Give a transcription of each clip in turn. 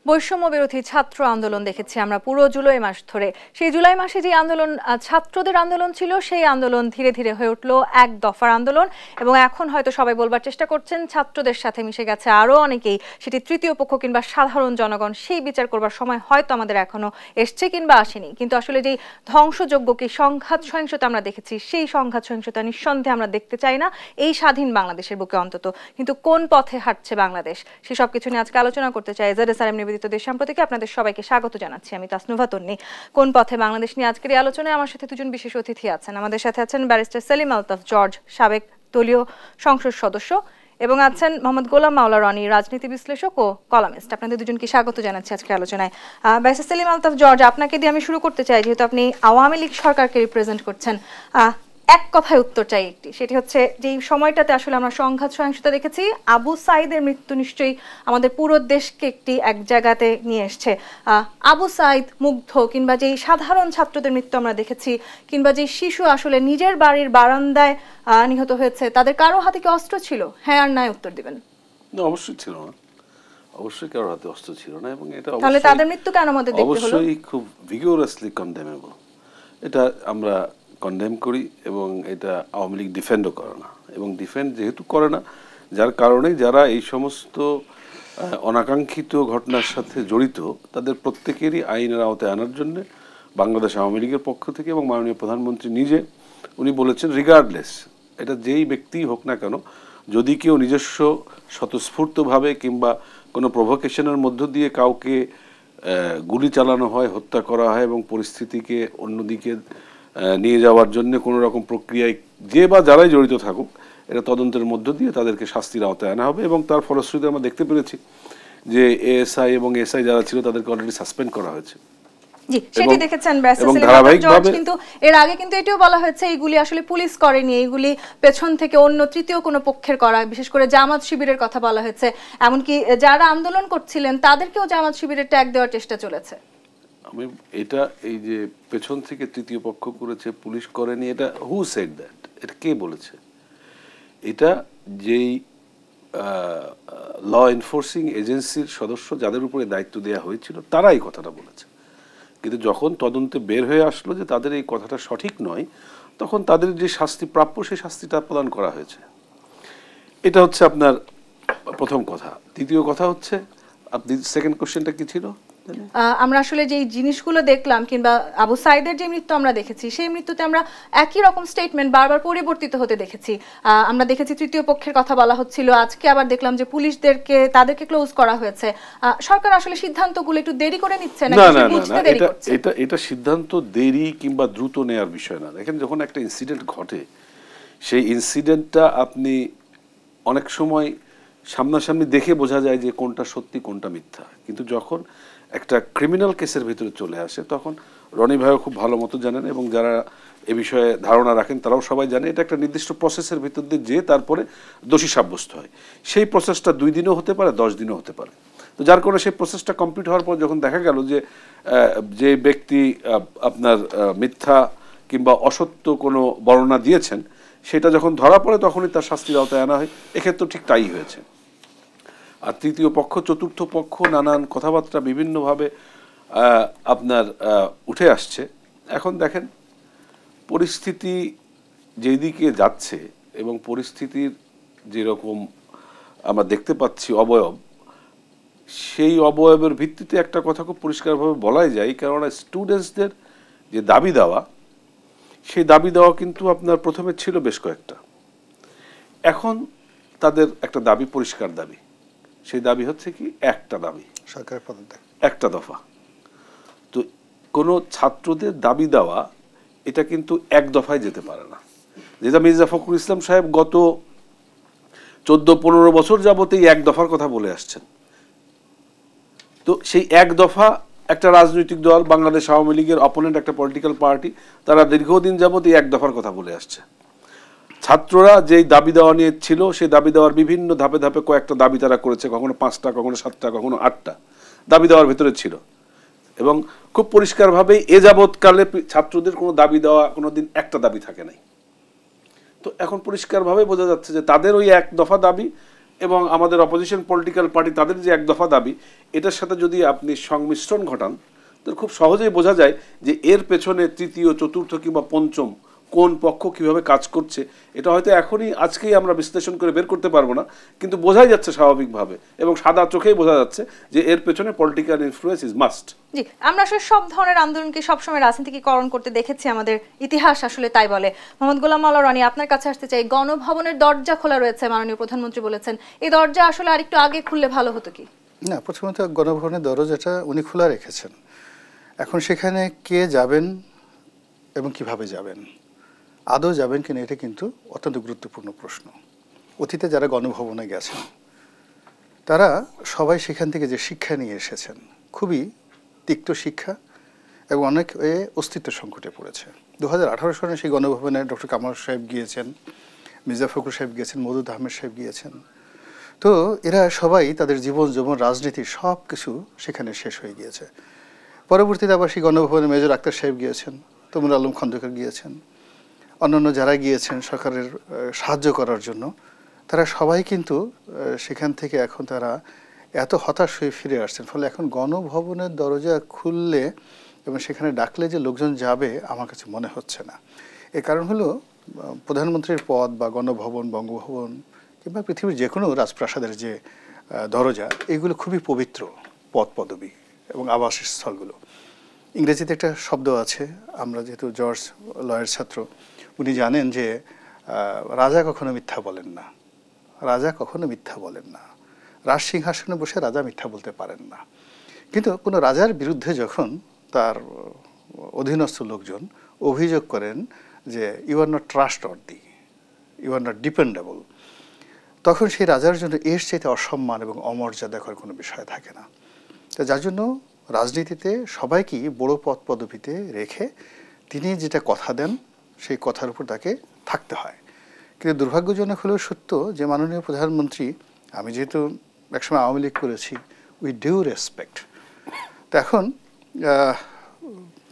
বৈষম্য বিরোধী ছাত্র আন্দোলন দেখেছি আমরা পুরো জুলাই মাস ধরে। সেই জুলাই মাসে যে আন্দোলন ছাত্রদের আন্দোলন ছিল, সেই আন্দোলন ধীরে ধীরে হয়ে উঠলো এক দফার আন্দোলন। এবং এখন হয়তো সবাই বলবার চেষ্টা করছেন যুদ্ধের সাথে মিশে গেছে আরো অনেকেই, সেটি তৃতীয় পক্ষ কিংবা সাধারণ জনগণ। সেই বিচার করবার সময় হয়তো আমাদের এখনো এসছে কিংবা আসেনি। কিন্তু আসলে যেই ধ্বংসযোগ্য কি সংঘাত সহিংসতা আমরা দেখেছি, সেই সংঘাত সহিংসতা নিঃসন্দেহে আমরা দেখতে চাই না এই স্বাধীন বাংলাদেশের বুকে অন্তত। কিন্তু কোন পথে হাঁটছে বাংলাদেশ, সেসব কিছু নিয়ে আজকে আলোচনা করতে চাই। ZSRM নিবেদিত দেশ সাম্প্রতিকে আপনাদের সবাইকে স্বাগত জানাচ্ছি। আমি তাসনুভা তন্নি। কোন পথে বাংলাদেশ নিয়ে আজকের এই আলোচনায় আমার সাথে দুজন বিশেষ অতিথি আছেন। আমাদের সাথে আছেন ব্যারিস্টার সেলিম আলতাফ জর্জ, সাবেক দলীয় সংসদ সদস্য, এবং আছেন মোহাম্মদ গোলাম মাওলা রনি, রাজনীতি বিশ্লেষক ও কলামিস্ট। আপনাদের দুজনকে স্বাগত জানাচ্ছি আজকের আলোচনায়। ব্যারিস্টার সেলিম আলতাফ জর্জ, আপনাকে দিয়ে আমি শুরু করতে চাই, যেহেতু আপনি আওয়ামী লীগ সরকারকে রিপ্রেজেন্ট করছেন। এক কথায় উত্তর চাই একটি, সেটি হচ্ছে যে সময়টাতে আসলে আমরা সংঘাত সহিংসতা দেখেছি, আবু সাঈদের মৃত্যু নিশ্চয়ই আমাদের পুরো দেশকে এক জায়গাতে নিয়ে এসছে। আবু সাঈদ, মুগ্ধ, কিংবা যেই সাধারণ ছাত্রদের মৃত্যু আমরা দেখেছি, কিংবা যে শিশু আসলে নিজের বাড়ির বারান্দায় নিহত হয়েছে, তাদের কারো হাতে কি অস্ত্র ছিল? হ্যাঁ আর নাই উত্তর দিবেন। না, অবশ্যই ছিল না, অবশ্যই কারোর হাতে অস্ত্র ছিল না। এবং এটা তাহলে তাদের মৃত্যু কেন আমাদের দেখতে হলো? অবশ্যই খুব ভিগোরাসলি কনডেমেবল। এটা আমরা কনডেম করি এবং এটা আওয়ামী লীগ ডিফেন্ডও করে না। এবং ডিফেন্ড যেহেতু করে না, যার কারণে যারা এই সমস্ত অনাকাঙ্ক্ষিত ঘটনার সাথে জড়িত, তাদের প্রত্যেকেরই আইনের আওতায় আনার জন্য বাংলাদেশ আওয়ামী লীগের পক্ষ থেকে এবং মাননীয় প্রধানমন্ত্রী নিজে উনি বলেছেন, রিগার্ডলেস এটা যেই ব্যক্তিই হোক না কেন, যদি কেউ নিজস্ব স্বতঃস্ফূর্তভাবে কিংবা কোনো প্রভোকেশনের মধ্য দিয়ে কাউকে গুলি চালানো হয়, হত্যা করা হয় এবং পরিস্থিতিকে অন্যদিকে নিয়ে যাওয়ার জন্য কোনো রকম প্রক্রিয়ায় যে বা যারাই জড়িত থাকুক, এটা তদন্তের মধ্য দিয়ে তাদেরকে শাস্তির আওতায় আনা হবে। এবং তার ফলশ্রুতিতে আমরা দেখতে পেরেছি যে এএসআই এবং এসআই যারা ছিল তাদেরকে অলরেডি সাসপেন্ড করা হয়েছে। জি, সেটি দেখেছেন ব্যারিস্টার সেলিম আলতাফ জর্জ। কিন্তু এর আগে কিন্তু এটিও বলা হয়েছে এইগুলি আসলে পুলিশ করেনি, এইগুলি পেছন থেকে অন্য তৃতীয় কোনো পক্ষের করা। বিশেষ করে জামাত শিবিরের কথা বলা হয়েছে, এমনকি যারা আন্দোলন করছিলেন তাদেরকেও জামাত শিবিরের ট্যাগ দেওয়ার চেষ্টা চলেছে। আমি এটা এই যে পেছন থেকে তৃতীয় পক্ষ করেছে, পুলিশ করেনি, এটা হু সেড দ্যাট, এটা কে বলেছে? এটা যেই ল এনফোর্সিং এজেন্সির সদস্য যাদের উপরে দায়িত্ব দেওয়া হয়েছিল তারা এই কথাটা বলেছে। কিন্তু যখন তদন্তে বের হয়ে আসলো যে তাদের এই কথাটা সঠিক নয়, তখন তাদের যে শাস্তি প্রাপ্য সেই শাস্তিটা প্রদান করা হয়েছে। এটা হচ্ছে আপনার প্রথম কথা। দ্বিতীয় কথা হচ্ছে, আপনি সেকেন্ড কোশ্চেনটা কি ছিল? আমরা আসলে যে জিনিসগুলো দেখলাম, কিংবা আবু সাঈদের যে মৃত্যু আমরা দেখেছি, সেই মৃত্যুতে আমরা একই রকম স্টেটমেন্ট বারবার পরিবর্তিত হতে দেখেছি। আমরা দেখেছি তৃতীয় পক্ষের কথা বলা হচ্ছিল, আজকে আবার দেখলাম যে তাদেরকে ক্লোজ করা হয়েছে। সরকার আসলে সিদ্ধান্তগুলো একটু দেরি করে নিচ্ছে না? এটা সিদ্ধান্ত দেরি কিংবা দ্রুত নেওয়ার বিষয় না। দেখেন, যখন একটা ইনসিডেন্ট ঘটে, সেই ইনসিডেন্টটা আপনি অনেক সময় সামনাসামনি দেখে বোঝা যায় যে কোনটা সত্যি কোনটা মিথ্যা। কিন্তু যখন একটা ক্রিমিনাল কেসের ভিতরে চলে আসে, তখন রনি ভাইও খুব ভালো মতো জানেন এবং যারা এ বিষয়ে ধারণা রাখেন তারাও সবাই জানে, এটা একটা নির্দিষ্ট প্রসেসের ভিতর দিয়ে যে তারপরে দোষী সাব্যস্ত হয়। সেই প্রসেসটা 2 দিনও হতে পারে, 10 দিনও হতে পারে। তো যার কারণে সেই প্রসেসটা কমপ্লিট হওয়ার পর যখন দেখা গেল যে ব্যক্তি আপনার মিথ্যা কিংবা অসত্য কোনো বর্ণনা দিয়েছেন, সেটা যখন ধরা পড়ে তখনই তার শাস্তির আওতায় আনা হয়। এক্ষেত্রে ঠিক তাই হয়েছে। আর তৃতীয় পক্ষ, চতুর্থ পক্ষ নানান কথাবার্তা বিভিন্নভাবে আপনার উঠে আসছে। এখন দেখেন, পরিস্থিতি যেদিকে যাচ্ছে এবং পরিস্থিতির যেরকম আমরা দেখতে পাচ্ছি অবয়ব, সেই অবয়বের ভিত্তিতে একটা কথা খুব পরিষ্কারভাবে বলাই যায়। কেননা স্টুডেন্টসদের যে দাবি দেওয়া, সেই দাবি দেওয়া কিন্তু আপনার প্রথমে ছিল বেশ কয়েকটা। এখন তাদের একটা দাবি, পরিষ্কার দাবি। সেই দাবি হচ্ছে কি? একটা দাবি, সরকারের পদত্যাগ, একটা দফা। তো কোনো ছাত্রদের দাবি দেওয়া এটা কিন্তু এক দফায় যেতে পারে না। যেটা মির্জা ফখরুল ইসলাম সাহেব গত 14-15 বছর যাবত এই এক দফার কথা বলে আসছেন। তো সেই এক দফা একটা রাজনৈতিক দল, বাংলাদেশ আওয়ামী লীগের অপোনেন্ট একটা পলিটিক্যাল পার্টি, তারা দীর্ঘদিন যাবত এই এক দফার কথা বলে আসছে। ছাত্ররা যেই দাবি দেওয়া নিয়ে ছিল, সেই দাবি দেওয়ার বিভিন্ন ধাপে ধাপে কয়েকটা দাবি তারা করেছে, কখনো 5টা, কখনো 7টা, কখনো 8টা দাবি দেওয়ার ভিতরে ছিল। এবং খুব পরিষ্কারভাবেই এ যাবৎকালে ছাত্রদের কোনো দাবি দেওয়া কোনোদিন একটা দাবি থাকে নাই। তো এখন পরিষ্কারভাবে বোঝা যাচ্ছে যে তাদের ওই এক দফা দাবি এবং আমাদের অপোজিশন পলিটিক্যাল পার্টি তাদের যে এক দফা দাবি, এটার সাথে যদি আপনি সংমিশ্রণ ঘটান, তো খুব সহজেই বোঝা যায় যে এর পেছনে তৃতীয়, চতুর্থ কিংবা পঞ্চম কোন পক্ষ কিভাবে কাজ করছে। এটা হয়তো আজকেই আমরা বিশ্লেষণ করে বের করতে পারবো না, কিন্তু বোঝাই যাচ্ছে স্বাভাবিকভাবে এবং সাদা চোখেই বোঝা যাচ্ছে যে এর পেছনে পলিটিক্যাল ইনফ্লুয়েন্স ইজ মাস্ট। জি, আমরা আসলে সব ধরনের আন্দোলনকে সবসময় রাজনীতিকরণ করতে দেখেছি, আমাদের ইতিহাস আসলে তাই বলে। মোহাম্মদ গোলাম মাওলা রনি, আপনার কাছে আসতে চাই। গণভবনের দরজা খোলা রয়েছে, মাননীয় প্রধানমন্ত্রী বলেছেন। এই দরজা আসলে আরেকটু আগে খুললে ভালো হতো কি? না, প্রথমত গণভবনের দরজাটা উনি খোলা রেখেছেন। এখন সেখানে কে যাবেন এবং কিভাবে যাবেন, আদৌ যাবেন কিনা, এটা কিন্তু অত্যন্ত গুরুত্বপূর্ণ প্রশ্ন। অতীতে যারা গণভবনে গেছেন তারা সবাই সেখান থেকে যে শিক্ষা নিয়ে এসেছেন, খুবই তিক্ত শিক্ষা এবং অনেক অস্তিত্ব সংকটে পড়েছে। 2018 সালে সেই গণভবনে ডক্টর কামাল সাহেব গিয়েছেন, মির্জা ফখরুল সাহেব গিয়েছেন, মওদুদ আহমেদ সাহেব গিয়েছেন। তো এরা সবাই তাদের জীবন যৌবন রাজনীতি সব কিছু সেখানে শেষ হয়ে গিয়েছে। পরবর্তীতে আবার সেই গণভবনে মেজর আক্তার সাহেব গিয়েছেন, তমুল আলম খন্দকার গিয়েছেন, অন্যান্য যারা গিয়েছেন সরকারের সাহায্য করার জন্য, তারা সবাই কিন্তু সেখান থেকে এখন তারা এত হতাশ হয়ে ফিরে আসছেন। ফলে এখন গণভবনের দরজা খুললে এবং সেখানে ডাকলে যে লোকজন যাবে আমার কাছে মনে হচ্ছে না। এর কারণ হলো প্রধানমন্ত্রীর পদ বা গণভবন, বঙ্গভবন কিংবা পৃথিবীর যে কোনো রাজপ্রাসাদের যে দরজা, এগুলো খুবই পবিত্র পদ পদবী এবং আবাসস্থলগুলো। ইংরেজিতে একটা শব্দ আছে, আমরা যেহেতু জর্জ লয়ের ছাত্র, উনি জানেন যে রাজা কখনো মিথ্যা বলেন না, রাজা কখনো মিথ্যা বলেন না। রাজ সিংহাসনে বসে রাজা মিথ্যা বলতে পারেন না। কিন্তু কোনো রাজার বিরুদ্ধে যখন তার অধীনস্থ লোকজন অভিযোগ করেন যে you are not trustworthy, you are not dependable, তখন সেই রাজার জন্য এর চাইতে অসম্মান এবং অমর্যাদা করার কোনো বিষয় থাকে না। তো যার জন্য রাজনীতিতে সবাইকেই বড় পদ পদবিতে রেখে তিনি যেটা কথা দেন সেই কথার উপর তাকে থাকতে হয়। কিন্তু দুর্ভাগ্যজনক হলেও সত্য যে মাননীয় প্রধানমন্ত্রী, আমি যেহেতু একসময় আওয়ামী লীগ করেছি, উই ডিউ রেসপেক্ট, তো এখন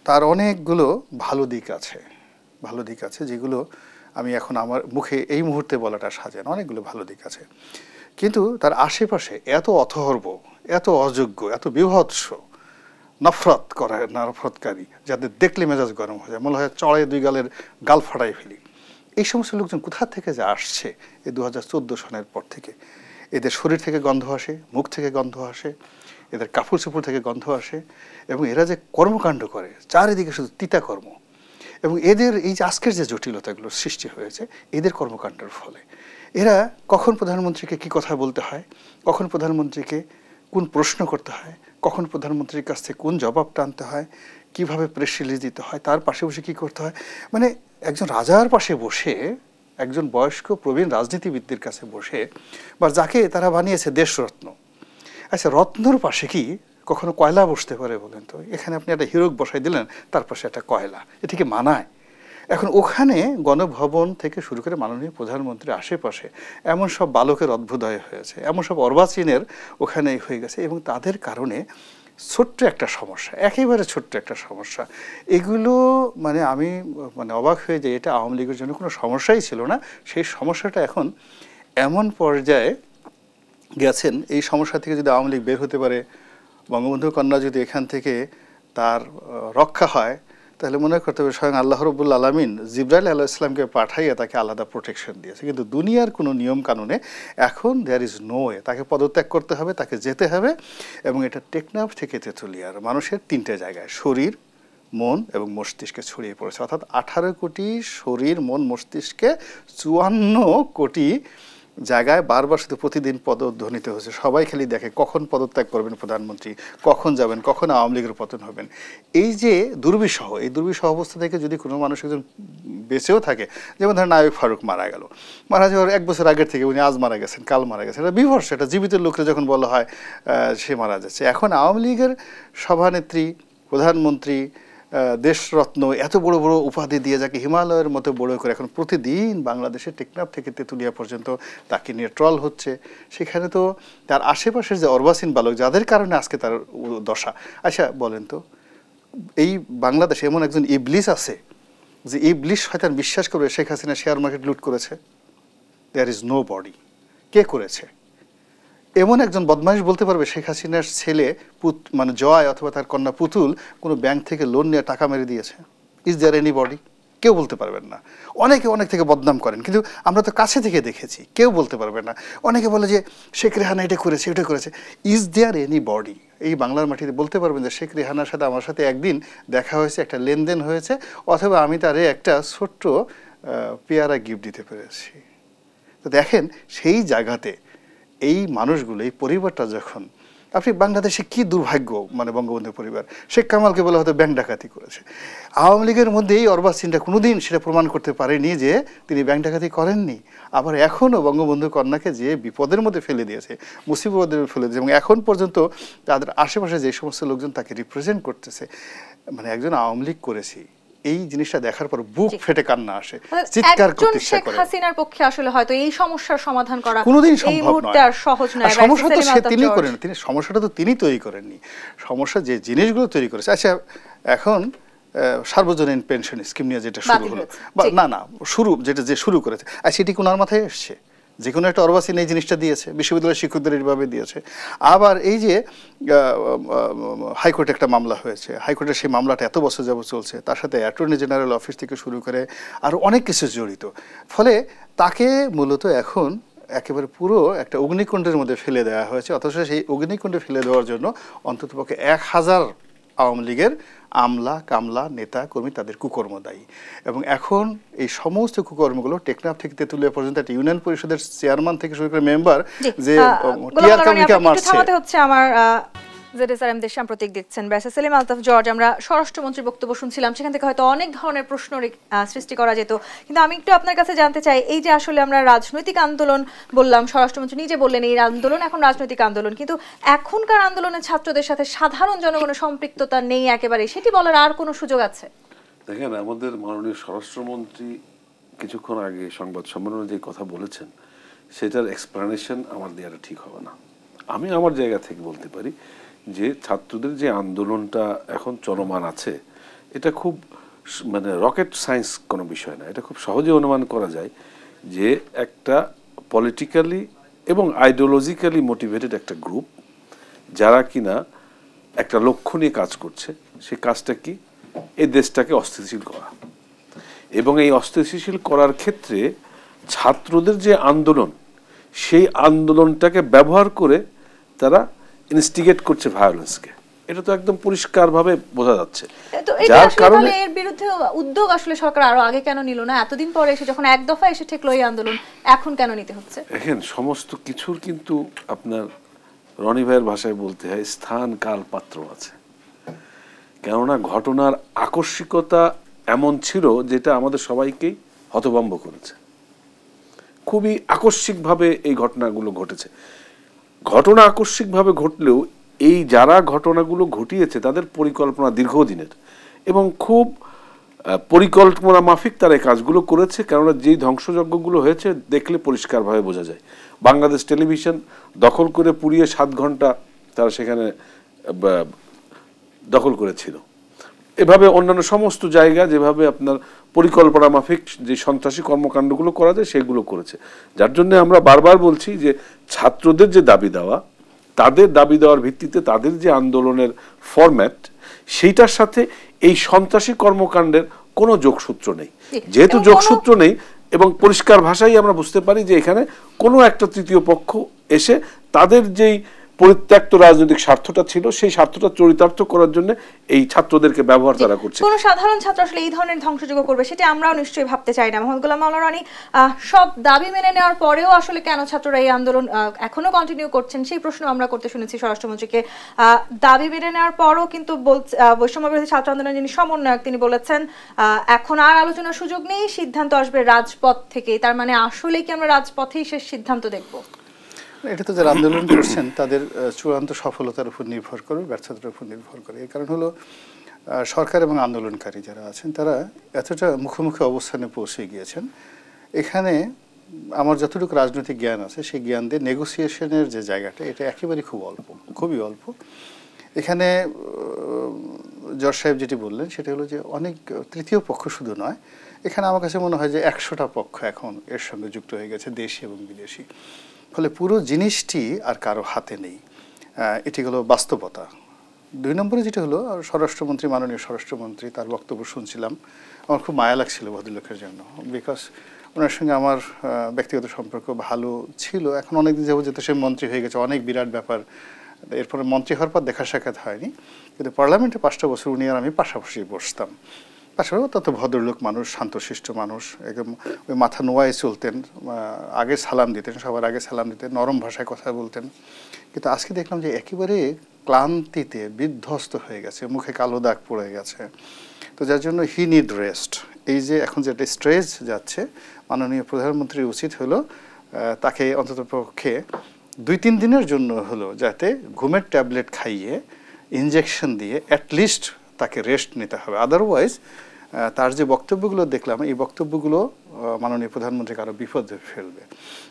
তার অনেকগুলো ভালো দিক আছে যেগুলো আমি এখন আমার মুখে এই মুহূর্তে বলাটা সাজে না। অনেকগুলো ভালো দিক আছে, কিন্তু তার আশেপাশে এত অথর্ব, এত অযোগ্য, এত বিভৎস নফরতকারী, যাদের দেখলে মেজাজ গরম হয়ে যায়, মনে হয় চড়াই দুই গালের গাল ফাটাই ফেলি। এই সমস্ত লোকজন কোথা থেকে যে আসছে এই 2014 সনের পর থেকে, এদের শরীর থেকে গন্ধ আসে, মুখ থেকে গন্ধ আসে, এদের কাপড় চোপড় থেকে গন্ধ আসে, এবং এরা যে কর্মকাণ্ড করে চারিদিকে শুধু তিতা কর্ম, এবং এদের এই যে আজকের যে জটিলতাগুলো সৃষ্টি হয়েছে এদের কর্মকাণ্ডের ফলে এরা কখন প্রধানমন্ত্রীকে কি কথা বলতে হয়, কখন প্রধানমন্ত্রীকে কোন প্রশ্ন করতে হয়, কখন প্রধানমন্ত্রীর কাছ থেকে কোন জবাব টানতে হয়, কিভাবে প্রেস রিলিজ দিতে হয়, তার পাশে বসে কি করতে হয়, মানে একজন রাজার পাশে বসে, একজন বয়স্ক প্রবীণ রাজনীতিবিদদের কাছে বসে, বা যাকে তারা বানিয়েছে দেশরত্ন। আচ্ছা, রত্নর পাশে কি কখনো কয়লা বসতে পারে বলেন তো? এখানে আপনি একটা হীরক বসাই দিলেন, তার পাশে একটা কয়লা, এটা কি মানায়? এখন ওখানে গণভবন থেকে শুরু করে মাননীয় প্রধানমন্ত্রীর আশেপাশে এমন সব বালকের অদ্ভুদয় হয়েছে, এমন সব অর্বাচীনের ওখানে হয়ে গেছে, এবং তাদের কারণে ছোট্ট একটা সমস্যা, একেবারে ছোট্ট একটা সমস্যা, এগুলো মানে আমি অবাক হয়ে যাই। এটা আওয়ামী লীগের জন্য কোনো সমস্যাই ছিল না, সেই সমস্যাটা এখন এমন পর্যায়ে গেছেন, এই সমস্যা থেকে যদি আওয়ামী লীগ বের হতে পারে, বঙ্গবন্ধু কন্যা যদি এখান থেকে তার রক্ষা হয়, তাহলে মনে করতে হবে স্বয়ং আল্লাহ রাব্বুল আলামিন জিবরাইল আলাইহিস সালামকে পাঠাইয়া তাকে আলাদা প্রোটেকশন দিয়েছে। কিন্তু দুনিয়ার কোনো নিয়ম কানুনে এখন দেয়ার ইজ নো ওয়ে, তাকে পদত্যাগ করতে হবে, তাকে যেতে হবে। এবং এটা টেকনাফ থেকে তেঁতুলিয়ার মানুষের 3টে জায়গায় শরীর, মন এবং মস্তিষ্কে ছড়িয়ে পড়েছে, অর্থাৎ 18 কোটি শরীর, মন, মস্তিষ্কে 54 কোটি জায়গায় বারবার শুধু প্রতিদিন পদধ্বনিত হয়েছে। সবাই খালি দেখে কখন পদত্যাগ করবেন প্রধানমন্ত্রী, কখন যাবেন, কখন আওয়ামী লীগের পতন হবেন। এই যে দুর্বিষহ, এই দুর্বিষহ অবস্থা থেকে যদি কোনো মানুষ একজন বেঁচেও থাকে, যেমন ধরেন নায়ক ফারুক মারা গেল, মারা যাওয়ার 1 বছর আগের থেকে উনি আজ মারা গেছেন, কাল মারা গেছেন, এটা বিভৎস, এটা জীবিত লোকরা যখন বলা হয় সে মারা যাচ্ছে। এখন আওয়ামী লীগের সভানেত্রী, প্রধানমন্ত্রী, দেশরত্ন, এত বড় বড় উপাধি দিয়ে যাকে হিমালয়ের মতো বড় করে এখন প্রতিদিন বাংলাদেশের টেকনাফ থেকে তেঁতুলিয়া পর্যন্ত তাকে নিয়ে ট্রল হচ্ছে, সেখানে তো তার আশেপাশের যে অর্বাচীন বালক, যাদের কারণে আজকে তার দশা। আচ্ছা বলেন তো, এই বাংলাদেশে এমন একজন ইবলিস আছে যে ইবলিস শয়তান বিশ্বাস করবে শেখ হাসিনা শেয়ার মার্কেট লুট করেছে? There is nobody. কে করেছে? এমন একজন বদমাইশ বলতে পারবে শেখ হাসিনার ছেলে মানে জয় অথবা তার কন্যা পুতুল কোনো ব্যাংক থেকে লোন নিয়ে টাকা মেরে দিয়েছে? Is there anybody? কেউ বলতে পারবেন না। অনেকে অনেক থেকে বদনাম করেন, কিন্তু আমরা তো কাছে থেকে দেখেছি, কেউ বলতে পারবে না। অনেকে বলে যে শেখ রেহানা এটা করেছে, এটা করেছে। ইজ দেয়ার এনিবডি এই বাংলার মাটিতে বলতে পারবেন যে শেখ রেহানার সাথে আমার সাথে একদিন দেখা হয়েছে, একটা লেনদেন হয়েছে, অথবা আমি তারে একটা ছোট্ট পেয়ারা গিফট দিতে পেরেছি? তো দেখেন, সেই জায়গাতে এই মানুষগুলো, এই পরিবারটা যখন, আপনি বাংলাদেশে কি দুর্ভাগ্য, মানে বঙ্গবন্ধু পরিবার শেখ কামালকে বলে হয়তো ব্যাংক ডাকাতি করেছে। আওয়ামী লীগের মধ্যে এই অরবাসিনটা কোনোদিন সেটা প্রমাণ করতে পারেনি যে তিনি ব্যাংক ডাকাতি করেননি। আবার এখনও বঙ্গবন্ধু কন্যাকে যে বিপদের মধ্যে ফেলে দিয়েছে, মুসিবতের ফেলে দিয়েছে, এবং এখন পর্যন্ত তাদের আশেপাশে যে সমস্ত লোকজন তাকে রিপ্রেজেন্ট করতেছে, মানে একজন আওয়ামী লীগ করেছি, এই জিনিসটা দেখার পর বুক ফেটে কান্না আসে, চিৎকার করতে ইচ্ছা করে। শেখ হাসিনার পক্ষে আসলে হয়তো এই সমস্যার সমাধান করা কোনোদিন সম্ভব নয়, আর সহজ নয়। সমস্যা তো তিনি করেন, তিনি সমস্যাটা তো তিনি তৈরি করেননি, সমস্যা যে জিনিসগুলো তৈরি করেছে। আচ্ছা, এখন সার্বজনীন পেনশন স্কিম নিয়ে যেটা শুরু হলো, না শুরু যেটা যে শুরু করেছে, আর সেটি কোনার মাথায় এসছে? যে কোনো একটা অরবাসিন এই জিনিসটা দিয়েছে, বিশ্ববিদ্যালয়ের শিক্ষকদের এইভাবে দিয়েছে। আবার এই যে হাইকোর্টে একটা মামলা হয়েছে, হাইকোর্টের সেই মামলাটা এত বছর যাবত চলছে, তার সাথে অ্যাটর্নি জেনারেল অফিস থেকে শুরু করে আরও অনেক কিছু জড়িত। ফলে তাকে মূলত এখন একেবারে পুরো একটা অগ্নিকুণ্ডের মধ্যে ফেলে দেওয়া হয়েছে, অথচ সেই অগ্নিকুণ্ডে ফেলে দেওয়ার জন্য অন্ততপক্ষে 1000 আওয়ামী লীগের আমলা কামলা নেতা কর্মী তাদের কুকর্ম দায়ী। এবং এখন এই সমস্ত কুকর্মগুলো টেকনাফ থেকে তেঁতুলিয়া পর্যন্ত একটা ইউনিয়ন পরিষদের চেয়ারম্যান থেকে শুরু করে মেম্বার যে টিআর কর্মীকে মারছে। হচ্ছে আমার জেডএসআরএম দেশ সাম্প্রতিক দেখছেন ব্যারিস্টার সেলিম আলতাফ জর্জ, আমরা স্বরাষ্ট্রমন্ত্রীর বক্তব্য শুনছিলাম, সেখান থেকে হয়তো অনেক ধরনের প্রশ্ন সৃষ্টি করা যেত, কিন্তু আমি একটু আপনার কাছে জানতে চাই, এই যে আসলে আমরা রাজনৈতিক আন্দোলন বললাম, স্বরাষ্ট্রমন্ত্রী নিজে বললেন এই আন্দোলন এখন রাজনৈতিক আন্দোলন, কিন্তু এখনকার আন্দোলনের ছাত্রদের সাথে সাধারণ জনগণের সম্পৃক্ততা নেই একেবারে, সেটি বলার আর কোনো সুযোগ আছে? দেখেন, আমাদের মাননীয় স্বরাষ্ট্রমন্ত্রী কিছুক্ষণ আগে সংবাদ সম্মেলনে যে কথা বলেছেন, সেটার এক্সপ্লানেশন আমার দেওয়াটা ঠিক হবে না। আমি আমার জায়গা থেকে বলতে পারি যে ছাত্রদের যে আন্দোলনটা এখন চলমান আছে, এটা খুব মানে রকেট সায়েন্স কোনো বিষয় না। এটা খুব সহজে অনুমান করা যায় যে একটা পলিটিক্যালি এবং আইডিওলজিক্যালি মোটিভেটেড একটা গ্রুপ, যারা কিনা একটা লক্ষ্য নিয়ে কাজ করছে। সেই কাজটা কি? এই দেশটাকে অস্থিতিশীল করা, এবং এই অস্থিতিশীল করার ক্ষেত্রে ছাত্রদের যে আন্দোলন, সেই আন্দোলনটাকে ব্যবহার করে তারা ইনস্টিগেট করছে ভায়োলেন্সকে। এটা তো একদম পরিষ্কারভাবে বোঝা যাচ্ছে। যার কারণে এর বিরুদ্ধে উদ্যোগ আসলে সরকার আরো আগে কেন নিল না? এতদিন পরে এসে যখন এক দফা এসে ঠেকলো এই আন্দোলন, এখন কেন নিতে হচ্ছে? দেখেন, সমস্ত কিছুর কিন্তু আপনার রনি ভাইয়ের ভাষায় বলতে হয় স্থান কাল পাত্র আছে। কেননা ঘটনার আকস্মিকতা এমন ছিল যেটা আমাদের সবাইকেই হতভম্ব করেছে। খুবই আকস্মিকভাবে এই ঘটনাগুলো ঘটেছে। ঘটনা আকস্মিকভাবে ঘটলেও এই যারা ঘটনাগুলো ঘটিয়েছে তাদের পরিকল্পনা দীর্ঘদিনের এবং খুব পরিকল্পনা মাফিক তারা এই কাজগুলো করেছে। কেননা যেই ধ্বংসযজ্ঞগুলো হয়েছে দেখলে পরিষ্কারভাবে বোঝা যায়। বাংলাদেশ টেলিভিশন দখল করে পুড়িয়ে 7 ঘন্টা তারা সেখানে দখল করেছিল। এভাবে অন্যান্য সমস্ত জায়গা যেভাবে আপনার পরিকল্পনা মাফিক যে সন্ত্রাসী কর্মকাণ্ডগুলো করা যায় সেগুলো করেছে। যার জন্য আমরা বারবার বলছি যে ছাত্রদের যে দাবি দেওয়া, তাদের দাবি দেওয়ার ভিত্তিতে তাদের যে আন্দোলনের ফরম্যাট, সেইটার সাথে এই সন্ত্রাসী কর্মকাণ্ডের কোনো যোগসূত্র নেই। যেহেতু যোগসূত্র নেই এবং পরিষ্কার ভাষায় আমরা বুঝতে পারি যে এখানে কোনো একটা তৃতীয় পক্ষ এসে তাদের যেই পরিত্যক্ত রাজনৈতিক স্বার্থটা ছিল সেই স্বার্থটা চরিতার্থ করার জন্য এই ছাত্রদেরকে ব্যবহার তারা করছে। কোন সাধারণ ছাত্র আসলে এই ধরনের ধ্বংসযজ্ঞ করবে সেটা আমরাও নিশ্চয়ই ভাবতে চাই না। মোহাম্মদ গোলাম মাওলা রনি, সব দাবি মেনে নেওয়ার পরেও আসলে কেন ছাত্ররা এই আন্দোলন এখনো কন্টিনিউ করছেন সেই প্রশ্ন আমরা করতে শুনেছি স্বরাষ্ট্রমন্ত্রীকে। দাবি মেনে নেওয়ার পরও কিন্তু বৈষম্য বিরোধী ছাত্র আন্দোলনের যিনি সমন্বয়ক তিনি বলেছেন এখন আর আলোচনার সুযোগ নেই, সিদ্ধান্ত আসবে রাজপথ থেকে। তার মানে আসলে কি আমরা রাজপথেই শেষ সিদ্ধান্ত দেখব? এটা তো যারা আন্দোলন করছেন তাদের চূড়ান্ত সফলতার উপর নির্ভর করবে, ব্যর্থতার উপর নির্ভর করে। এর কারণ হলো সরকার এবং আন্দোলনকারী যারা আছেন তারা এতটা মুখোমুখি অবস্থানে পৌঁছে গিয়েছেন, এখানে আমার যতটুকু রাজনৈতিক জ্ঞান আছে সেই জ্ঞান দিয়ে নেগোসিয়েশনের যে জায়গাটা এটা একেবারেই খুব অল্প, খুবই অল্প। এখানে জজ সাহেব যেটি বললেন সেটা হলো যে অনেক তৃতীয় পক্ষ শুধু নয়, এখানে আমার কাছে মনে হয় যে 100টা পক্ষ এখন এর সঙ্গে যুক্ত হয়ে গেছে, দেশি এবং বিদেশি। ফলে পুরো জিনিসটি আর কারো হাতে নেই। এটি হলো বাস্তবতা। 2 নম্বরে যেটা হলো স্বরাষ্ট্রমন্ত্রী, মাননীয় স্বরাষ্ট্রমন্ত্রী, তার বক্তব্য শুনছিলাম, আমার খুব মায়া লাগছিল ভদ্রলোকের জন্য, বিকজ ওনার সঙ্গে আমার ব্যক্তিগত সম্পর্ক ভালো ছিল। এখন অনেকদিন যাবো যেহেতু সে মন্ত্রী হয়ে গেছে, অনেক বিরাট ব্যাপার, এরপরে মন্ত্রী হওয়ার পর দেখা সাক্ষাৎ হয়নি, কিন্তু পার্লামেন্টে 5টা বছর উনি আর আমি পাশাপাশি বসতাম। পাশাপাশি অত্যন্ত ভদ্রলোক মানুষ, শান্তশিষ্ট মানুষ, একদম ওই মাথা নোয়ায় চলতেন, আগে সালাম দিতেন, সবার আগে সালাম দিতেন, নরম ভাষায় কথা বলতেন। কিন্তু আজকে দেখলাম যে একেবারে ক্লান্তিতে বিধ্বস্ত হয়ে গেছে, মুখে কালো দাগ পড়ে গেছে। তো যার জন্য হি নিড রেস্ট। এই যে এখন যেটা স্ট্রেস যাচ্ছে, মাননীয় প্রধানমন্ত্রীর উচিত হলো তাকে অন্ততপক্ষে 2-3 দিনের জন্য হলো যাতে ঘুমের ট্যাবলেট খাইয়ে, ইনজেকশন দিয়ে অ্যাটলিস্ট তাকে রেস্ট নিতে হবে। আদারওয়াইজ তার যে বক্তব্যগুলো দেখলাম, এই বক্তব্যগুলো মাননীয় প্রধানমন্ত্রীকে আরও বিপদে ফেলবে।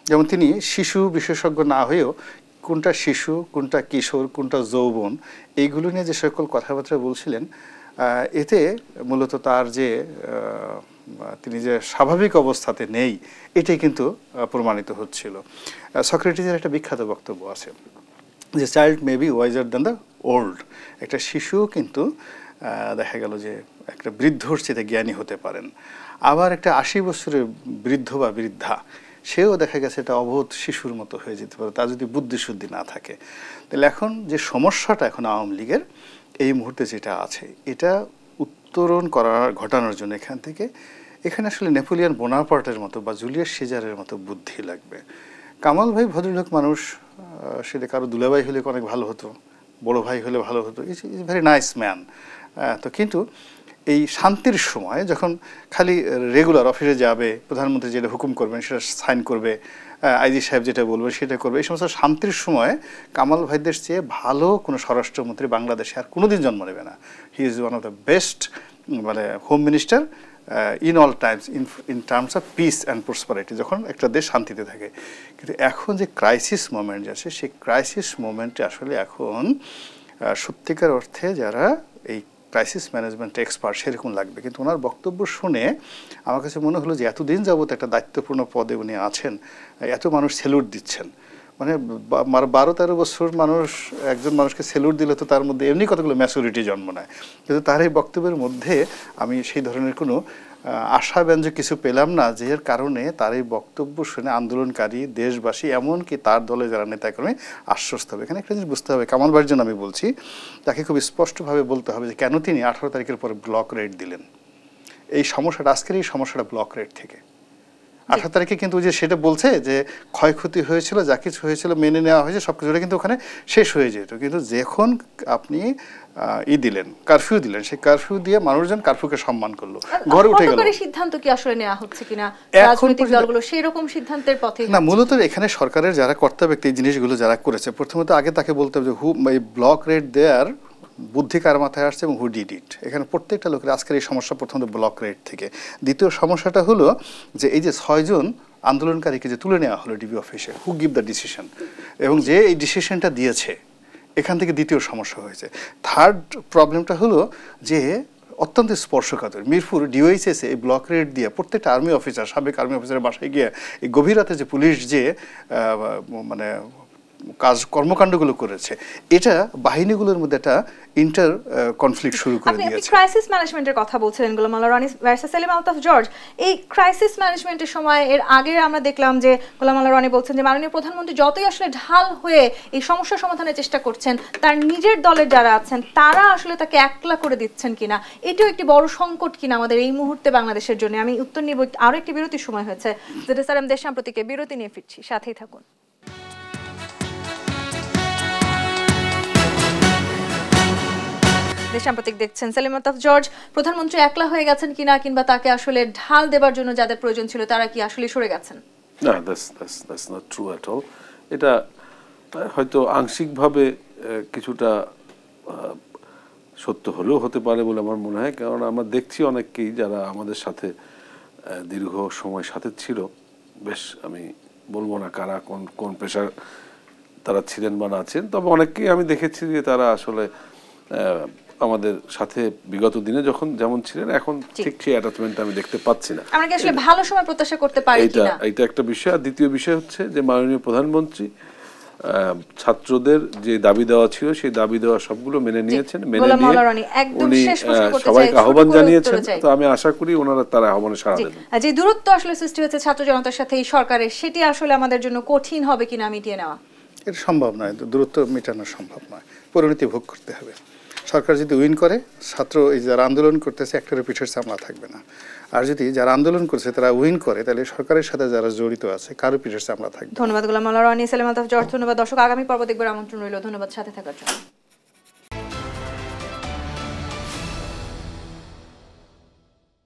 যেমন তিনি শিশু বিশেষজ্ঞ না হয়েও কোনটা শিশু, কোনটা কিশোর, কোনটা যৌবন, এইগুলো নিয়ে যে সকল কথাবার্তা বলছিলেন, এতে মূলত তার যে তিনি যে স্বাভাবিক অবস্থাতে নেই, এটাই কিন্তু প্রমাণিত হচ্ছিল। সক্রেটিসের একটা বিখ্যাত বক্তব্য আছে যে child may be wiser than the old. একটা শিশু কিন্তু দেখা গেল যে একটা বৃদ্ধর চেয়ে জ্ঞানী হতে পারেন। আবার একটা 80 বছরের বৃদ্ধ বা বৃদ্ধা, সেও দেখা গেছে এটা অবোধ শিশুর মতো হয়ে যেতে পারে, তার যদি বুদ্ধিশুদ্ধি না থাকে। তাহলে এখন যে সমস্যাটা এখন আওয়ামী লীগের এই মুহূর্তে যেটা আছে, এটা উত্তরণ ঘটানোর জন্য এখানে আসলে নেপোলিয়ন বোনাপার্টের মতো বা জুলিয়াস সিজারের মতো বুদ্ধি লাগবে। কামাল ভাই ভদ্রলোক মানুষ, সেটা কারো দুলাভাই হলে অনেক ভালো হতো, বড় ভাই হলে ভালো হতো, ইজ ভেরি নাইস ম্যান। তো কিন্তু এই শান্তির সময় যখন খালি রেগুলার অফিসে যাবে, প্রধানমন্ত্রী যেটা হুকুম করবেন সেটা সাইন করবে, আইজি সাহেব যেটা বলবে সেটা করবে, এই সমস্ত শান্তির সময় কামাল ভাইদের চেয়ে ভালো কোনো স্বরাষ্ট্রমন্ত্রী বাংলাদেশে আর কোনোদিন জন্ম নেবে না। He is one of the best মানে home minister in all times, in terms of peace and prosperity, যখন একটা দেশ শান্তিতে থাকে। কিন্তু এখন যে ক্রাইসিস মোমেন্ট আছে, সেই ক্রাইসিস মোমেন্টে আসলে এখন সত্যিকার অর্থে যারা এই ক্রাইসিস ম্যানেজমেন্ট এক্সপার্ট সেরকম লাগবে। কিন্তু ওনার বক্তব্য শুনে আমার কাছে মনে হলো যে এতদিন যাবত একটা দায়িত্বপূর্ণ পদে উনি আছেন, এত মানুষ স্যালুট দিচ্ছেন, মানে 12-13 বছর মানুষ একজন মানুষকে স্যালুট দিলে তো তার মধ্যে এমনি কতগুলো ম্যাচুরিটি জন্ম নেয়। কিন্তু তার এই বক্তব্যের মধ্যে আমি সেই ধরনের কোনো আশাব্যঞ্জক কিছু পেলাম না, যে এর কারণে তার এই বক্তব্য শুনে আন্দোলনকারী দেশবাসী এমনকি তার দলে যারা নেতাকর্মী আশ্বস্ত হবে। এখানে একটা জিনিস বুঝতে হবে, কামাল ভাইয়ের জন্য আমি বলছি, তাকে খুব স্পষ্টভাবে বলতে হবে যে কেন তিনি 18 তারিখের পরে ব্লক রেট দিলেন। এই সমস্যাটা, আজকের এই সমস্যাটা ব্লক রেট থেকে। 18 তারিখে কিন্তু যে সেটা বলছে যে ক্ষয়ক্ষতি হয়েছিল, যা কিছু হয়েছিল মেনে নেওয়া হয়েছে, সব কিছুটা কিন্তু ওখানে শেষ হয়ে যেত। কিন্তু যখন আপনি দিলেন, কারফিউ দিলেন, সেই কারফিউ দিয়ে মানুষজন কারফিউকে সম্মান করলো, ঘরে উঠে গেল। সিদ্ধান্ত কি আসলে নেওয়া হচ্ছে কিনা রাজনৈতিক দলগুলো সেই রকম সিদ্ধান্তের পথে না, মূলত এখানে সরকারের যারা কর্তা ব্যক্তি এই জিনিসগুলো যারা করেছে, প্রথমত আগে তাকে বলতে হবে যে এই ব্লক রেট দেয়ার বুদ্ধি কার মাথায় আসছে এবং হু ডিড ইট। এখানে প্রত্যেকটা লোকের আজকের এই সমস্যা প্রথমত ব্লক রেট থেকে। দ্বিতীয় সমস্যাটা হলো যে এই যে 6 জন আন্দোলনকারীকে যে তুলে নেওয়া হলো ডিবি অফিসে, হু গিভ দ্য ডিসিশন, এবং যে এই ডিসিশনটা দিয়েছে, এখান থেকে দ্বিতীয় সমস্যা হয়েছে। থার্ড প্রবলেমটা হলো যে অত্যন্ত স্পর্শকাতর মিরপুর ডিওএইচএস এই ব্লক রেট দিয়ে প্রত্যেকটা আর্মি অফিসার, সাবেক আর্মি অফিসারের বাসায় গিয়ে এই গভীর রাতে যে পুলিশ যে মানে কর্মকাণ্ডগুলো করেছে, এটা বাহিনীগুলোর মধ্যে একটা ইন্টার কনফ্লিক্ট শুরু করে দিয়েছে। আপনি ক্রাইসিস ম্যানেজমেন্টের কথা বলছিলেন, গোলাম মাওলা রনি ভার্সেস সেলিম আলতাফ জর্জ। এই ক্রাইসিস ম্যানেজমেন্টের সময় এর আগে আমরা দেখলাম যে গোলাম মাওলা রনি বলছেন যে মাননীয় প্রধানমন্ত্রী যতই আসলে ঢাল হয়ে এই সমস্যা সমাধানের চেষ্টা করছেন, তার নিজের দলের যারা আছেন তারা আসলে তাকে একলা করে দিচ্ছেন কিনা, এটাও একটি বড় সংকট কিনা আমাদের এই মুহূর্তে বাংলাদেশের জন্য। আমি উত্তর নিব, আরো একটি বিরতির সময় হয়েছে। জেরুসালেম দেশ সাম্প্রতিকে বিরতি নিয়ে ফিরছি, সাথেই থাকুন। সাম্প্রতিক দেখছেন সেলিম আলতাফ জর্জ। প্রধানমন্ত্রী একলা হয়ে গেছেন কিনা, কিংবা তাকে আসলে ঢাল দেবার জন্য যাদের প্রয়োজন ছিল তারা কি আসলে সরে গেছেন? না, that's not true at all. এটা হয়তো আংশিকভাবে কিছুটা সত্য হলেও হতে পারে বলে আমার মনে হয়, কারণ আমরা দেখছি অনেককেই যারা আমাদের সাথে দীর্ঘ সময় সাথে ছিল, বেশ আমি বলবো না কারা কোন পেশার তারা ছিলেন বা না আছেন, তবে অনেককেই আমি দেখেছি যে তারা আসলে আমাদের সাথে বিগত দিনে যখন যেমন ছিলেন এখন ঠিক সেই অ্যাটাচমেন্ট আমি দেখতে পাচ্ছি না। আমরা কি আসলে ভালো সময় প্রত্যাশা করতে পারি কিনা, এটা একটা বিষয়। আর দ্বিতীয় বিষয় হচ্ছে যে মাননীয় প্রধানমন্ত্রী ছাত্রদের যে দাবি দেওয়া ছিল সেই দাবি দেওয়া সবগুলো মেনে নিয়েছেন, মেনে নিয়ে উনি সবাইকে আহ্বান জানিয়েছেন। তো আমি আশা করি ওনারা তার আহ্বানে সাড়া দেবেন। যে দূরত্ব আসলে সৃষ্টি হয়েছে ছাত্র জনতার সাথে এই সরকারের, সেটি আসলে আমাদের জন্য কঠিন হবে কিনা মিটিয়ে নেওয়া? এটা সম্ভব নয়, দূরত্ব মেটানো সম্ভব নয়, পরিণতি ভোগ করতে হবে। সরকার যদি উইন করে, ছাত্র এই যারা আন্দোলন করতেছে একটার পিঠের চামড়া থাকবে না। আর যদি যারা আন্দোলন করছে তারা উইন করে, তাহলে সরকারের সাথে যারা জড়িত আছে কারো পিঠের চামড়া থাকবে। ধন্যবাদ গোলাম মাওলা রনি, সালেমা তাফ জর্জ, ধন্যবাদ। দর্শক, আগামী পর্ব দেখবার আমন্ত্রণ রইল। ধন্যবাদ সাথে থাকার জন্য।